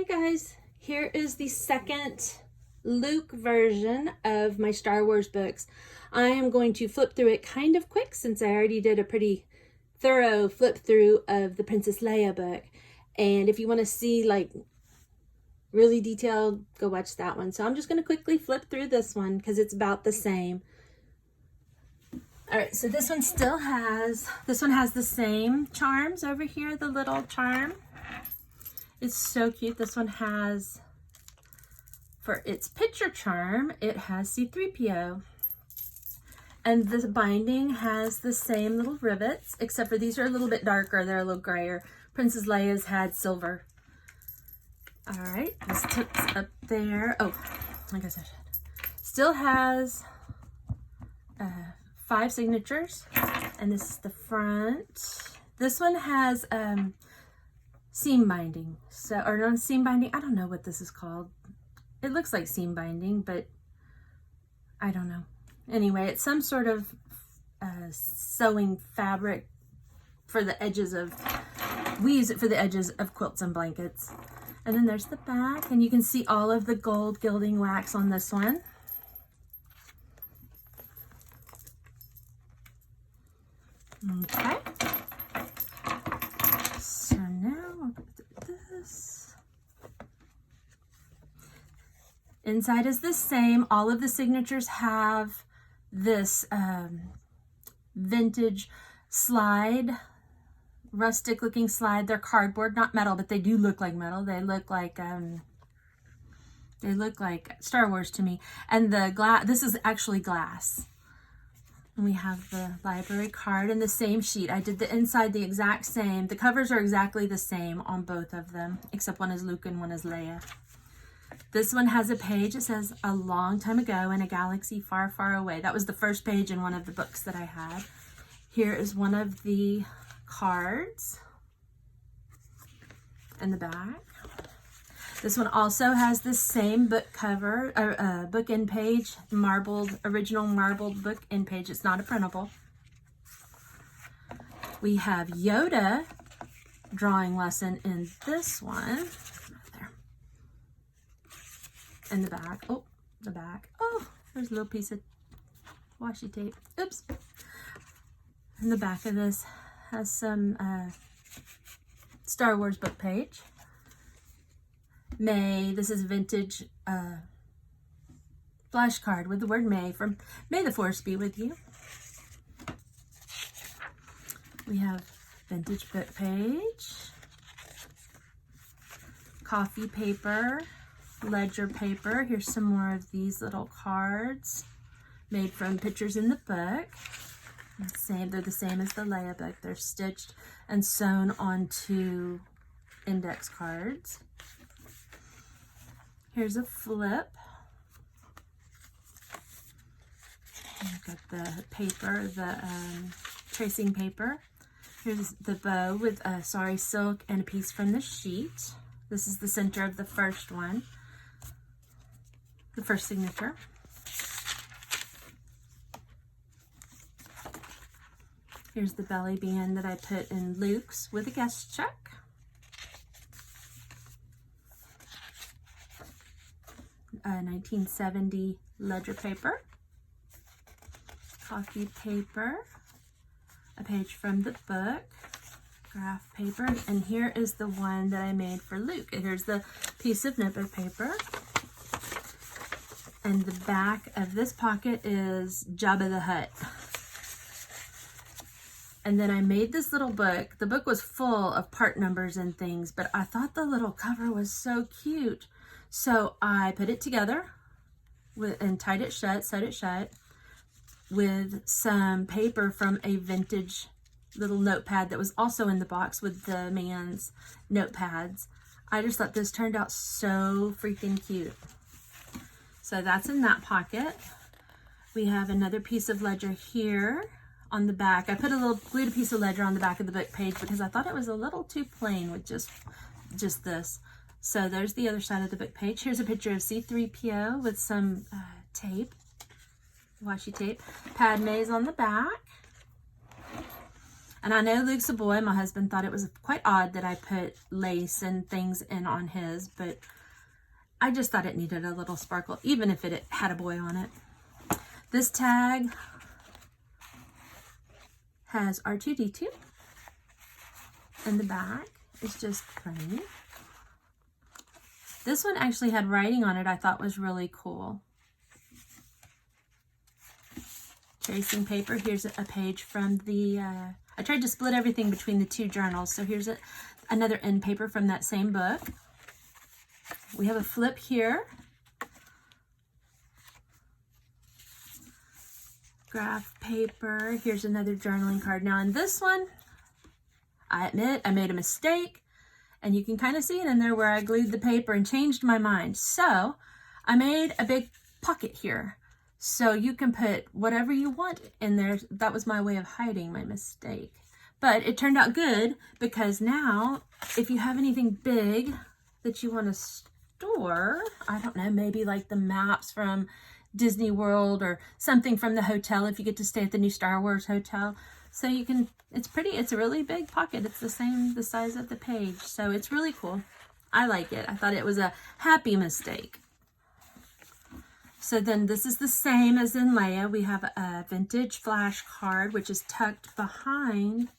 Hi guys, here is the second Luke version of my Star Wars books. I am going to flip through it kind of quick since I already did a pretty thorough flip through of the Princess Leia book. And if you want to see like really detailed, go watch that one. So I'm just going to quickly flip through this one because it's about the same. All right, so this one has the same charms over here, the little charm. It's so cute. This one has, for its picture charm, it has C-3PO. And the binding has the same little rivets, except for these are a little bit darker. They're a little grayer. Princess Leia's had silver. All right, this tips up there. Oh, I guess I should. Still has 5 signatures, and this is the front. This one has seam binding, or not seam binding. I don't know what this is called. It looks like seam binding, but I don't know. Anyway, it's some sort of sewing fabric for the edges of, we use it for the edges of quilts and blankets. And then there's the back, and you can see all of the gold gilding wax on this one. Okay. So now we'll go through this. Inside is the same. All of the signatures have this vintage slide, rustic looking slide. They're cardboard, not metal, but they do look like metal. They look like Star Wars to me. And the glass, this is actually glass. And we have the library card in the same sheet. I did the inside the exact same. The covers are exactly the same on both of them, except one is Luke and one is Leia. This one has a page. It says, "A long time ago in a galaxy far, far away." That was the first page in one of the books that I had. Here is one of the cards in the back. This one also has the same book cover, book end page, original marbled book end page. It's not a printable. We have Yoda drawing lesson in this one. Right there. In the back. Oh, the back. Oh, there's a little piece of washi tape. Oops. And the back of this has some Star Wars book page. May, this is vintage flashcard with the word May from May the Force be with you. We have vintage book page, coffee paper, ledger paper. Here's some more of these little cards made from pictures in the book. They're the same as the Leia book. They're stitched and sewn onto index cards. Here's a flip. I've got the paper, the tracing paper. Here's the bow with sari silk and a piece from the sheet. This is the center of the first one, the first signature. Here's the belly band that I put in Luke's with a guest check. A 1970 ledger paper, coffee paper, a page from the book, graph paper, and here is the one that I made for Luke. Here's the piece of notebook paper, and the back of this pocket is Jabba the Hutt. And then I made this little book. The book was full of part numbers and things, but I thought the little cover was so cute. So I put it together and tied it shut, sewed it shut with some paper from a vintage little notepad that was also in the box with the man's notepads. I just thought this turned out so freaking cute. So that's in that pocket. We have another piece of ledger here on the back. I glued a piece of ledger on the back of the book page because I thought it was a little too plain with just this. So there's the other side of the book page. Here's a picture of C-3PO with some tape, washi tape. Padme's on the back. And I know Luke's a boy. My husband thought it was quite odd that I put lace and things in on his, but I just thought it needed a little sparkle, even if it had a boy on it. This tag has R2-D2, and the back is just plain. This one actually had writing on it I thought was really cool. Tracing paper. Here's a page from the, I tried to split everything between the two journals. So here's another end paper from that same book. We have a flip here. Graph paper. Here's another journaling card. Now in this one, I admit I made a mistake, and you can kind of see it in there where I glued the paper and changed my mind. So I made a big pocket here. So you can put whatever you want in there. That was my way of hiding my mistake. But it turned out good, because now if you have anything big that you want to store, I don't know, maybe like the maps from Disney World or something from the hotel if you get to stay at the new Star Wars hotel. So you can, it's pretty, it's a really big pocket. It's the size of the page. So it's really cool. I like it. I thought it was a happy mistake. So then this is the same as in Leia. We have a vintage flash card, which is tucked behind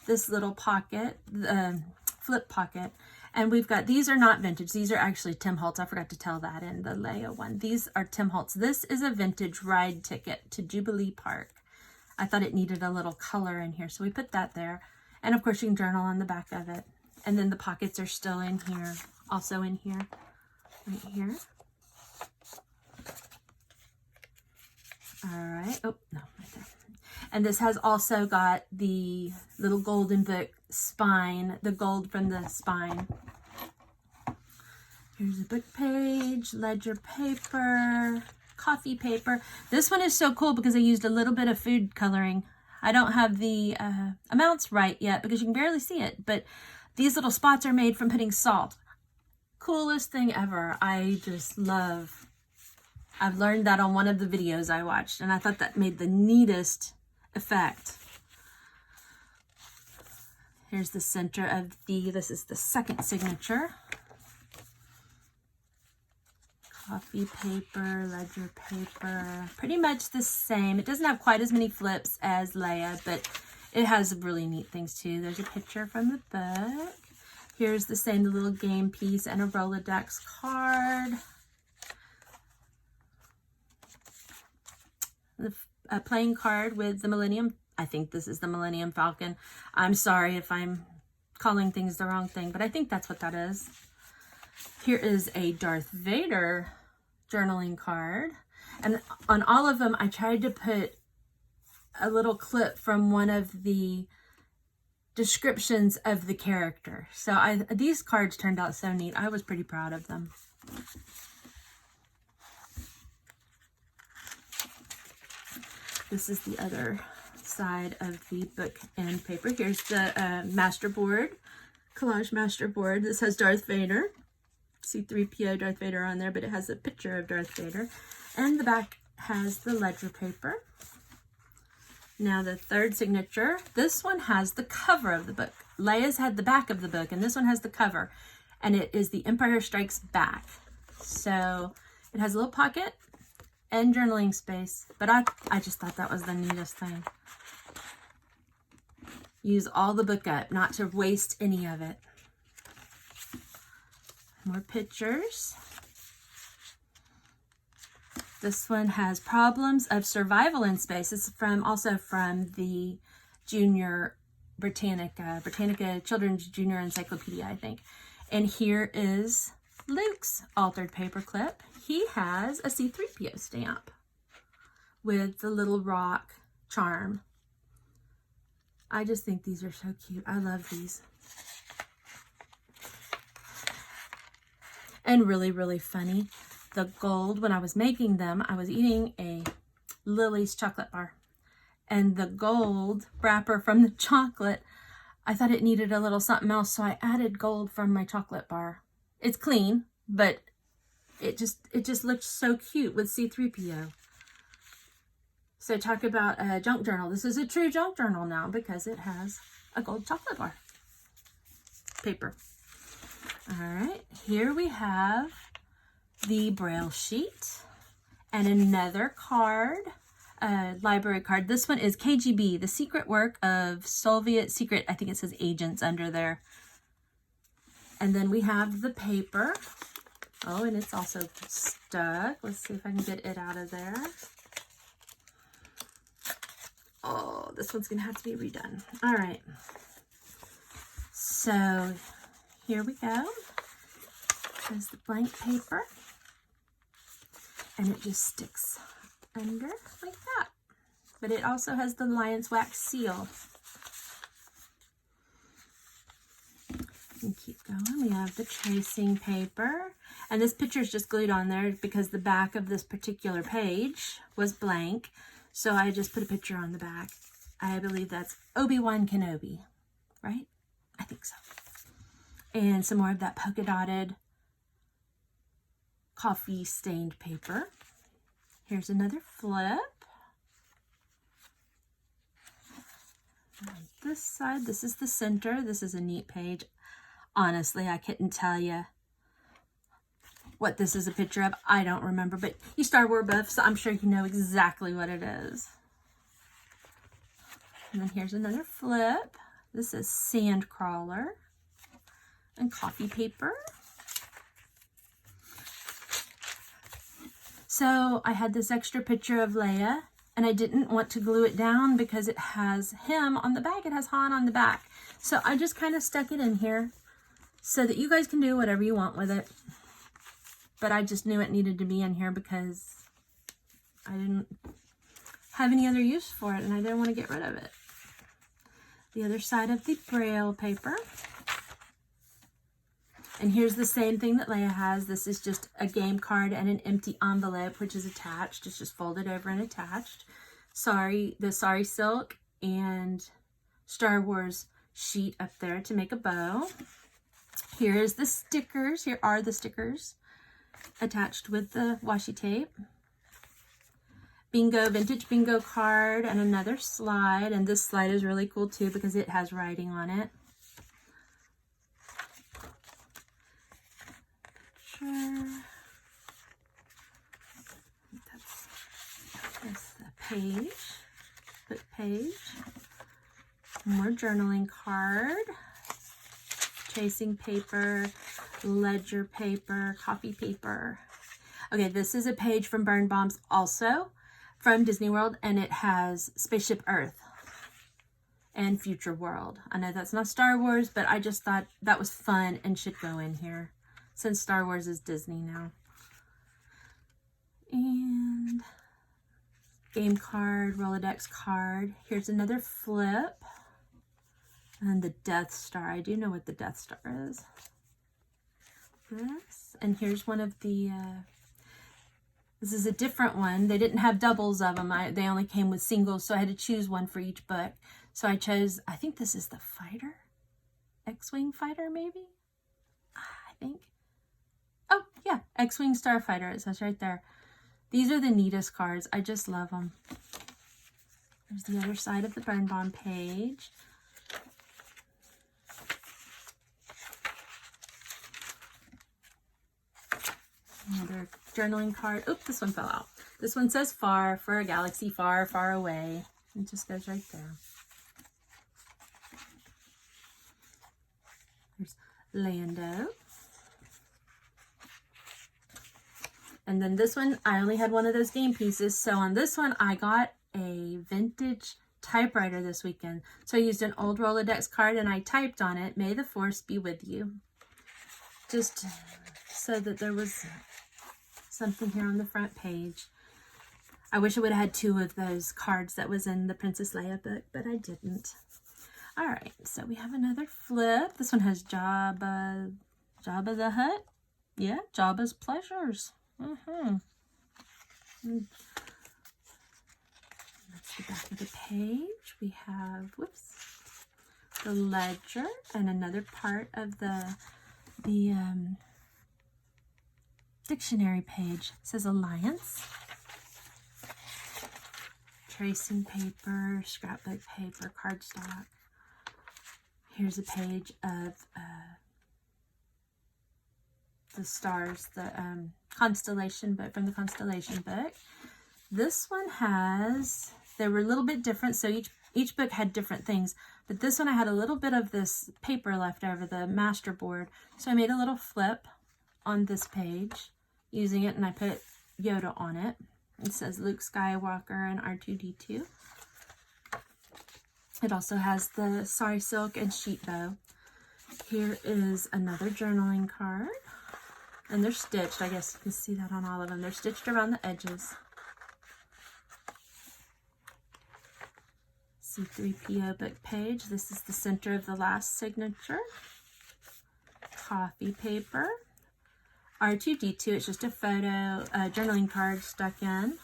this little pocket, the flip pocket. And we've got, these are not vintage. These are actually Tim Holtz. I forgot to tell that in the Leia one. These are Tim Holtz. This is a vintage ride ticket to Jubilee Park. I thought it needed a little color in here, so we put that there. And of course you can journal on the back of it. And then the pockets are still in here, also in here, right here. All right. Oh, no, right there. And this has also got the little golden book spine, the gold from the spine. Here's a book page, ledger paper, coffee paper. This one is so cool because I used a little bit of food coloring. I don't have the amounts right yet because you can barely see it, but these little spots are made from putting salt. Coolest thing ever. I just love. I've learned that on one of the videos I watched, and I thought that made the neatest effect. Here's the center of this is the second signature. Coffee paper, ledger paper, pretty much the same. It doesn't have quite as many flips as Leia, but it has really neat things too. There's a picture from the book. Here's the same little game piece and a Rolodex card. A playing card with the Millennium. I think this is the Millennium Falcon. I'm sorry if I'm calling things the wrong thing, but I think that's what that is. Here is a Darth Vader journaling card. And on all of them, I tried to put a little clip from one of the descriptions of the character. So these cards turned out so neat. I was pretty proud of them. This is the other side of the book and paper. Here's the master board, collage master board. This has Darth Vader. C-3PO Darth Vader on there, but it has a picture of Darth Vader. And the back has the ledger paper. Now the third signature, this one has the cover of the book. Leia's had the back of the book, and this one has the cover. And it is The Empire Strikes Back. So it has a little pocket and journaling space, but I just thought that was the neatest thing. Use all the book up, not to waste any of it. More pictures. This one has Problems of Survival in Space. It's also from the Junior Britannica Children's Junior Encyclopedia, I think. And here is Luke's altered paperclip. He has a C-3PO stamp with the little rock charm. I just think these are so cute. I love these. And really, really funny. The gold, when I was making them, I was eating a Lily's chocolate bar. And the gold wrapper from the chocolate, I thought it needed a little something else, so I added gold from my chocolate bar. It's clean, but it just looks so cute with C-3PO. So talk about a junk journal. This is a true junk journal now because it has a gold chocolate bar paper. All right, here we have the Braille sheet and another card, library card. This one is KGB, the secret work of Soviet secret, I think it says agents under there. And then we have the paper. Oh, and it's also stuck. Let's see if I can get it out of there. Oh, this one's gonna have to be redone. All right. So here we go. There's the blank paper. And it just sticks under like that. But it also has the lion's wax seal. And keep going. We have the tracing paper. And this picture is just glued on there because the back of this particular page was blank. So I just put a picture on the back. I believe that's Obi-Wan Kenobi, right? I think so. And some more of that polka dotted coffee stained paper. Here's another flip. On this side, this is the center. This is a neat page. Honestly, I couldn't tell you what this is a picture of. I don't remember, but you Star Wars buffs, so I'm sure you know exactly what it is. And then here's another flip. This is Sandcrawler and coffee paper. So I had this extra picture of Leia, and I didn't want to glue it down because it has him on the back. It has Han on the back. So I just kind of stuck it in here so that you guys can do whatever you want with it. But I just knew it needed to be in here because I didn't have any other use for it and I didn't want to get rid of it. The other side of the Braille paper. And here's the same thing that Leia has. This is just a game card and an empty envelope, which is attached. It's just folded over and attached. The Sorry Silk and Star Wars sheet up there to make a bow. Here's the stickers. Here are the stickers attached with the washi tape. Bingo, vintage bingo card and another slide. And this slide is really cool too because it has writing on it. That's the page, book page, more journaling card, tracing paper, ledger paper, copy paper. Okay, this is a page from Burn Bombs also from Disney World, and it has Spaceship Earth and Future World. I know that's not Star Wars, but I just thought that was fun and should go in here since Star Wars is Disney now. And game card, Rolodex card. Here's another flip. And the Death Star. I do know what the Death Star is. This. And here's one of the, this is a different one. They didn't have doubles of them. They only came with singles, so I had to choose one for each book. So I chose, I think this is the fighter? X-Wing fighter, maybe? I think. Oh, yeah, X-Wing Starfighter. It says right there. These are the neatest cards. I just love them. There's the other side of the Burn Bomb page. Another journaling card. Oops, this one fell out. This one says far, for a galaxy far, far away. It just goes right there. There's Lando. And then this one, I only had one of those game pieces. So on this one, I got a vintage typewriter this weekend. So I used an old Rolodex card and I typed on it, "May the Force be with you." Just so that there was something here on the front page. I wish I would have had two of those cards that was in the Princess Leia book, but I didn't. All right, so we have another flip. This one has Jabba the Hutt. Yeah, Jabba's Pleasures. That's the back of the page. We have, whoops, the ledger and another part of the dictionary page. It says Alliance. tracing paper, scrapbook paper, cardstock. Here's a page of the stars, the constellation book, from the constellation book. This one has, they were a little bit different, so each book had different things, but this one I had a little bit of this paper left over, the master board, so I made a little flip on this page using it, and I put Yoda on it. It says Luke Skywalker and R2-D2. It also has the sari silk and sheet bow. Here is another journaling card, and they're stitched. I guess you can see that on all of them. They're stitched around the edges. C3PO book page. This is the center of the last signature. Coffee paper. R2-D2, it's just a photo, journaling card stuck in.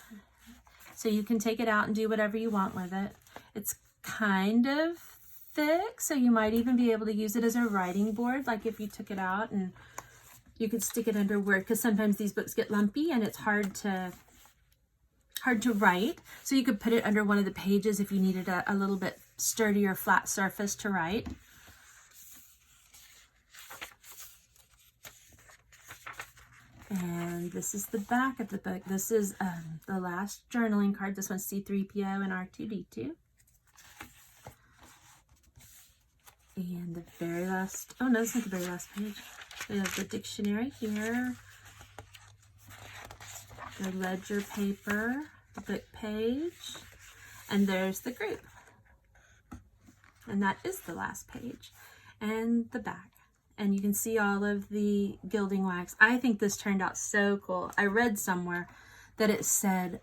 So you can take it out and do whatever you want with it. It's kind of thick, so you might even be able to use it as a writing board, like if you took it out and you could stick it under Word, because sometimes these books get lumpy and it's hard to write. So you could put it under one of the pages if you needed a little bit sturdier, flat surface to write. And this is the back of the book. This is the last journaling card. This one's C3PO and R2-D2. And the very last, oh no, it's not the very last page. We have the dictionary here. The ledger paper, the book page, and there's the group. And that is the last page. And the back. And you can see all of the gilding wax. I think this turned out so cool. I read somewhere that it said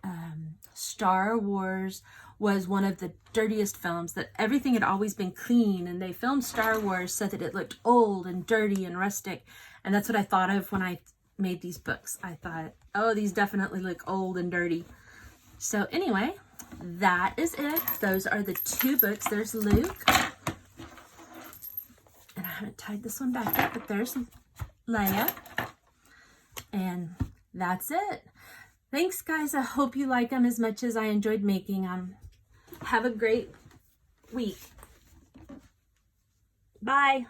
Star Wars was one of the dirtiest films, that everything had always been clean, and they filmed Star Wars so that it looked old and dirty and rustic. And that's what I thought of when I made these books. I thought, oh, these definitely look old and dirty. So anyway, that is it. Those are the two books. There's Luke. And I haven't tied this one back yet, but there's Leia. And that's it. Thanks, guys. I hope you like them as much as I enjoyed making them. Have a great week. Bye.